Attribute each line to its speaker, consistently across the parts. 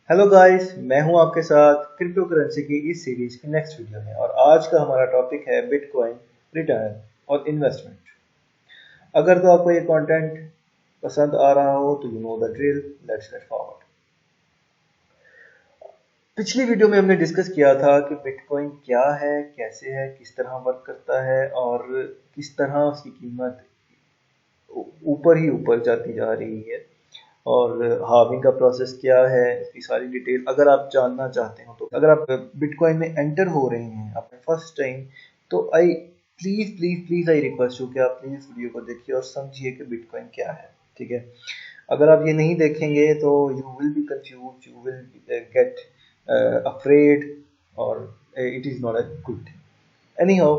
Speaker 1: Hello guys, मैं हूं आपके साथ क्रिप्टो करेंसी की इस सीरीज की नेक्स्ट वीडियो में। और आज का हमारा टॉपिक है बिटकॉइन, रिटर्न और इन्वेस्टमेंट। अगर तो आपको ये कंटेंट पसंद आ रहा हो तो you know the drill, let's get forward. पिछली वीडियो में हमने डिस्कस किया था कि बिटकॉइन क्या है, कैसे है, किस तरह वर्क करता है और किस तरह उसकी कीमत ऊपर ही ऊपर जाती जा रही है और हार्विंग का प्रोसेस क्या है, इसकी सारी डिटेल अगर आप जानना चाहते हो। तो अगर आप बिटकॉइन में एंटर हो रहे हैं अपने फर्स्ट टाइम, तो I please please please I request you कि आप प्लीज वीडियो को देखिए और समझिए कि बिटकॉइन क्या है। ठीक है, अगर आप ये नहीं देखेंगे तो you will be confuse, you will get afraid और it is not a good thing. Anyhow,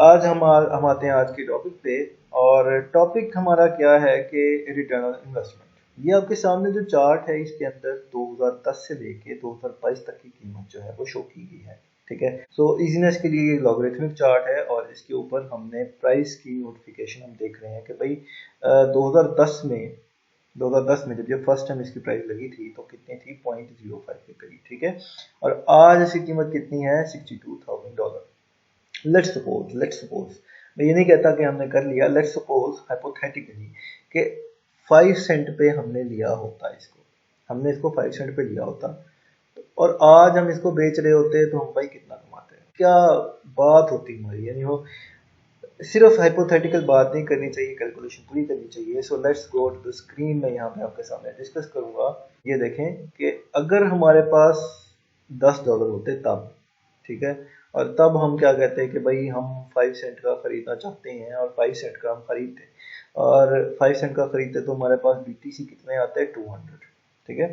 Speaker 1: आज हम आते हैं आज के टॉपिक पे। और टॉपिक हमारा क्या है कि रिटर्न ऑन इन्वेस्टमेंट। ये आपके सामने जो चार्ट है इसके अंदर 2010 से लेके 2022 तक की कीमत जो है वो शो की गई है। ठीक है, सो इजीनेस के लिए ये लॉगरिथमिक चार्ट है और इसके ऊपर हमने प्राइस की नोटिफिकेशन हम देख रहे हैं कि भाई 2010 में जब ये फर्स्ट टाइम इसकी प्राइस लगी थी तो कितनी थी, 0.05 के करीब। ठीक है, और आज इसकी कीमत कितनी है, $62,000। लेट्स सपोज मैं ये नहीं कहता कि हमने कर लिया, लेट्स सपोज हाइपोथेटिकली कि 5 सेंट पे हमने लिया होता, हमने इसको 5 सेंट पे लिया होता और आज हम इसको बेच रहे होते तो हम भाई कितना कमाते हैं, क्या बात होती हमारी। यानी वो सिर्फ हाइपोथेटिकल बात नहीं करनी चाहिए, कैलकुलेशन पूरी करनी चाहिए। So let's go to the screen. मैं यहाँ पे आपके सामने डिस्कस करूंगा। ये देखें कि अगर हमारे पास $10 होते तब, ठीक है, और तब हम क्या कहते हैं कि भाई हम 5 सेंट का खरीदना चाहते हैं और 5 सेंट का हम खरीदते और 5 सेंट का खरीदते तो हमारे पास BTC कितने आते हैं, 200। ठीक है,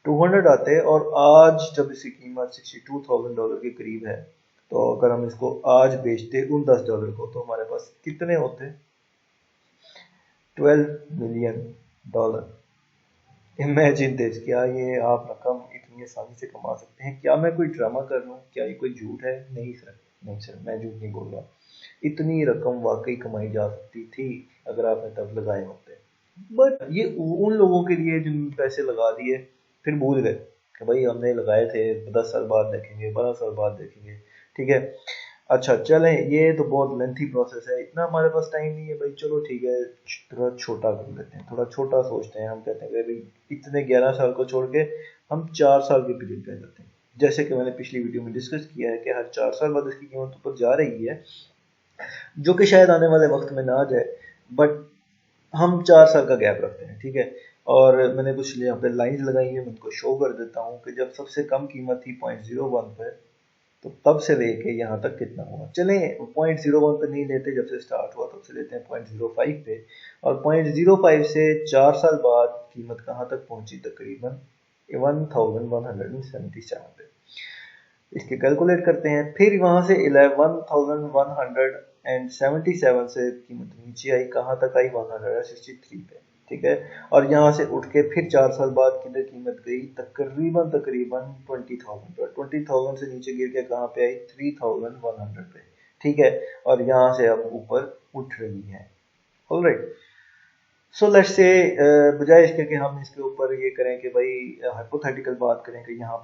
Speaker 1: 200 आते हैं और आज जब इसकी कीमत $62,000 के करीब है तो अगर हम इसको आज बेचते उन $10 को तो हमारे पास कितने होते, $12 मिलियन। इमेजिन दिस, क्या ये आप रकम इतनी आसानी से कमा सकते हैं? क्या मैं कोई ड्रामा कर रहा हूँ, क्या ये कोई झूठ है? नहीं सर, नहीं सर, मैं झूठ नहीं बोल रहा। इतनी रकम वाकई कमाई जा सकती थी अगर आपने तब लगाए होते। बट ये उन लोगों के लिए जिन पैसे लगा दिए फिर भूल गए कि भाई हमने लगाए थे, 10 साल बाद देखेंगे, 12 साल बाद देखेंगे। ठीक है, अच्छा चलें, ये तो बहुत लेंथी प्रोसेस है, इतना हमारे पास टाइम नहीं है भाई। चलो ठीक है, थोड़ा छोटा कर लेते हैं, थोड़ा छोटा सोचते हैं। हम कहते हैं कि भाई इतने 11 साल को छोड़ के हम 4 साल के पीरियड पे जाते हैं। जैसे कि मैंने पिछली वीडियो में डिस्कस किया है कि हर 4 साल बाद इसकी कीमत ऊपर जा रही है, जो कि शायद आने वाले वक्त में ना आ जाए, बट हम 4 साल का गैप रखते हैं। ठीक है, और मैंने कुछ यहाँ पे लाइंस लगाई है, मैं उनको शो कर देता हूँ कि जब सबसे कम कीमत थी 0.01 पे, तो तब से लेके यहाँ तक कितना हुआ। चलें 0.01 पे नहीं लेते, जब से स्टार्ट हुआ तब से लेते हैं 0.05 पे। और 0.05 से 4 साल बाद कीमत कहाँ तक पहुंची, तकरीबन 1177 पे। इसके कैलकुलेट करते हैं, फिर वहां से 11,177 से कीमत नीचे आई, कहाँ तक आई, 163 पे। ठीक है, और यहाँ से उठ के फिर 4 साल बाद किधर कीमत गई, तकरीबन 20,000 पर। 20,000 से नीचे गिर के कहाँ पे आई, 3,100 पे। ठीक है, और यहाँ से अब ऊपर उठ रही है। ऑलराइट, सो लेट्स से बजाय इसके कि हम इसके ऊपर ये करें कि भाई हाइपोथेटिकल बात करें कि यहाँ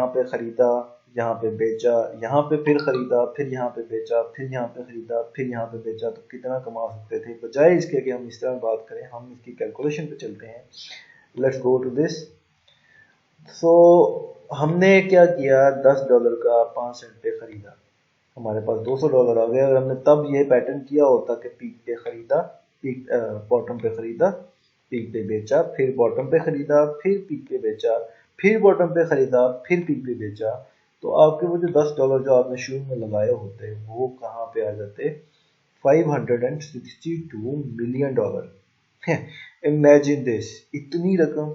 Speaker 1: पे खरीदा, यहाँ पे बेचा, यहाँ पे फिर खरीदा, फिर यहाँ पे बेचा, फिर यहाँ पे खरीदा, फिर यहाँ पे बेचा, तो कितना कमा सकते थे। बजाय इसके कि हम इस तरह बात करें, हम इसकी कैलकुलेशन पे चलते हैं। Let's go to this. So हमने क्या किया, $10 का 5 सेंट पे खरीदा, हमारे पास $200 आ गए। अगर हमने तब ये पैटर्न किया होता कि पीक पे खरीदा, पीक बॉटम पे खरीदा, पीक पे बेचा, फिर बॉटम पे खरीदा, फिर पीक पे बेचा, फिर बॉटम पे खरीदा, फिर पीक पे बेचा, तो आपके वो जो $10 जो आपने शुरू में लगाए होते वो कहाँ पे आ जाते, $562 मिलियन। इमेजिन दिस, इतनी रकम।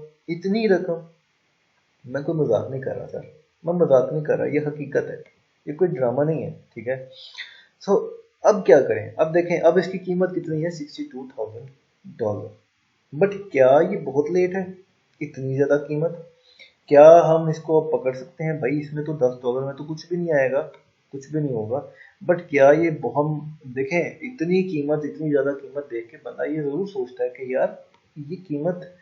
Speaker 1: मैं कोई मजाक नहीं कर रहा सर, मैं मजाक नहीं कर रहा, ये हकीकत है, ये कोई ड्रामा नहीं है। ठीक है, सो अब क्या करें, अब देखें, अब इसकी कीमत कितनी है, $62,000। बट क्या ये बहुत लेट है, इतनी ज़्यादा कीमत? क्या हम इसको अब पकड़ सकते हैं भाई, इसमें तो $10 में तो कुछ भी नहीं आएगा, कुछ भी नहीं होगा। बट क्या ये हम देखें, इतनी कीमत, इतनी ज़्यादा कीमत देख के बंदा ये ज़रूर सोचता है कि यार ये कीमत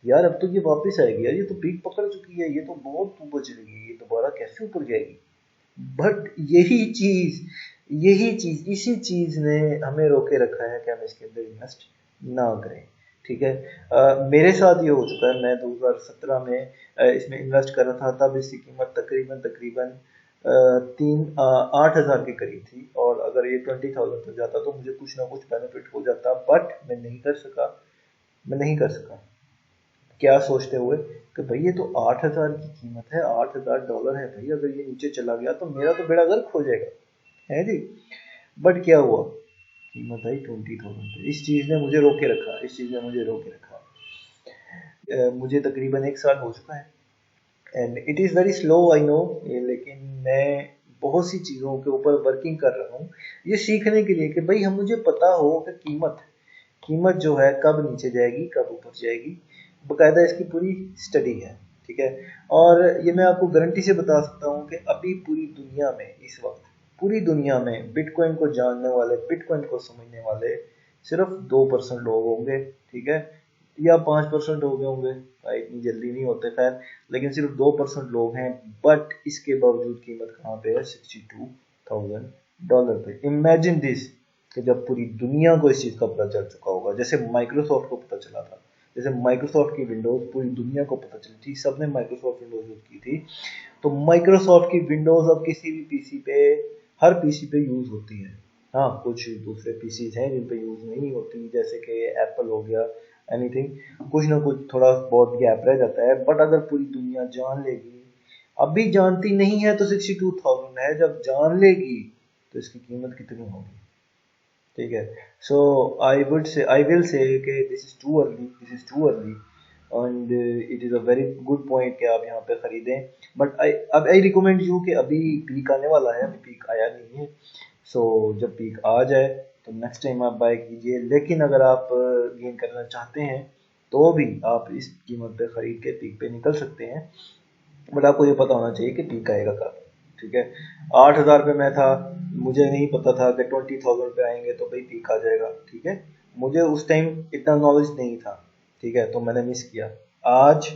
Speaker 1: यार अब तो ये वापस आएगी यार, ये तो पीक पकड़ चुकी है, ये तो बहुत ऊपर चलेगी, ये दोबारा कैसे ऊपर जाएगी। बट इसी चीज ने हमें रोके रखा है कि हम इसके अंदर इन्वेस्ट ना करें। ठीक है, मेरे साथ ये हो चुका है, मैं 2017 में इसमें इन्वेस्ट कर रहा था, तब इसकी कीमत तकरीबन तकरीबन 8,000 के करीब थी, और अगर ये 20,000 तक जाता तो मुझे कुछ ना कुछ बेनिफिट हो जाता, बट मैं नहीं कर सका। मैं नहीं कर सका क्या सोचते हुए कि भाई ये तो 8,000 की कीमत है, $8,000 है भाई, अगर ये नीचे चला गया तो मेरा तो बेड़ा गर्क हो जाएगा, है जी। बट क्या हुआ, कीमत आई 20,000 पे। इस चीज़ ने मुझे रोके रखा, इस चीज़ ने मुझे रोके रखा। मुझे तकरीबन 1 साल हो चुका है, and it is very slow I know, लेकिन मैं बहुत सी चीज़ों के ऊपर वर्किंग कर रहा हूँ ये सीखने के लिए कि भाई हम मुझे पता हो कि कीमत कीमत जो है कब नीचे जाएगी कब ऊपर जाएगी, बकायदा इसकी पूरी स्टडी है। ठीक है, और ये मैं आपको गारंटी से बता सकता हूँ कि अभी पूरी दुनिया में इस वक्त पूरी दुनिया में बिटकॉइन को जानने वाले, बिटकॉइन को समझने वाले सिर्फ 2% लोग होंगे। ठीक है, या 5% हो गए होंगे, इतनी जल्दी नहीं होते खैर, लेकिन सिर्फ 2% लोग हैं। बट इसके बावजूद कीमत कहाँ पे है, $62,000 पे। इमेजिन दिस कि जब पूरी दुनिया को इस चीज़ का पता चल चुका होगा, जैसे माइक्रोसॉफ्ट को पता चला था, जैसे माइक्रोसॉफ्ट की विंडोज़ पूरी दुनिया को पता चली थी, सबने माइक्रोसॉफ्ट विंडोज़ यूज़ की थी, तो माइक्रोसॉफ्ट की विंडोज़ अब किसी भी पीसी पे, हर पीसी पे यूज़ होती है। हाँ, कुछ दूसरे पीसीज हैं जिन पे यूज़ नहीं होती, जैसे कि एप्पल हो गया, एनीथिंग कुछ ना कुछ थोड़ा बहुत गैप रह जाता है। बट अगर पूरी दुनिया जान लेगी, अभी जानती नहीं है तो 62,000 है, जब जान लेगी तो इसकी कीमत कितनी होगी। ठीक है, सो आई विल से कि this is too early, this is too early, and it is a very good point कि आप यहाँ पे खरीदें। बट आई रिकमेंड यू कि अभी पीक आने वाला है, अभी पीक आया नहीं है। सो जब पीक आ जाए तो नेक्स्ट टाइम आप बाय कीजिए, लेकिन अगर आप गेन करना चाहते हैं तो भी आप इस कीमत पे खरीद के पीक पे निकल सकते हैं। बट आपको ये पता होना चाहिए कि पीक आएगा कब। ठीक है, 8,000 पे मैं था, मुझे नहीं पता था कि 20,000 पे आएंगे तो भाई पीक आ जाएगा। ठीक है, मुझे उस टाइम इतना नॉलेज नहीं था। ठीक है, तो मैंने मिस किया। आज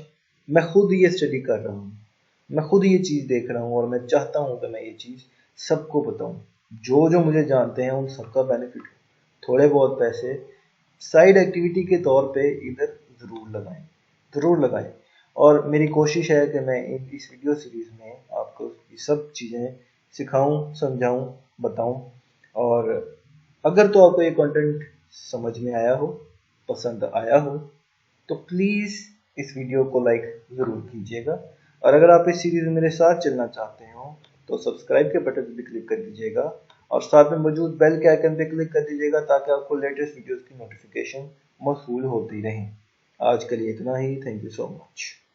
Speaker 1: मैं खुद ये स्टडी कर रहा हूँ, मैं खुद ये चीज़ देख रहा हूँ, और मैं चाहता हूँ कि मैं ये चीज़ सबको बताऊँ, जो जो मुझे जानते हैं उन सबका बेनिफिट हो। थोड़े बहुत पैसे साइड एक्टिविटी के तौर पे इधर ज़रूर लगाएं। और मेरी कोशिश है कि मैं इस वीडियो सीरीज़ में आपको ये सब चीज़ें सिखाऊं, समझाऊं, बताऊं। और अगर तो आपको ये कंटेंट समझ में आया हो, पसंद आया हो, तो प्लीज़ इस वीडियो को लाइक ज़रूर कीजिएगा। और अगर आप इस सीरीज़ में मेरे साथ चलना चाहते हो तो सब्सक्राइब के बटन पर क्लिक कर दीजिएगा, और साथ में मौजूद बेल के आइकन पे क्लिक कर दीजिएगा, ताकि आपको लेटेस्ट वीडियोस की नोटिफिकेशन मौसूल होती रहे। आज के लिए इतना ही, थैंक यू सो मच।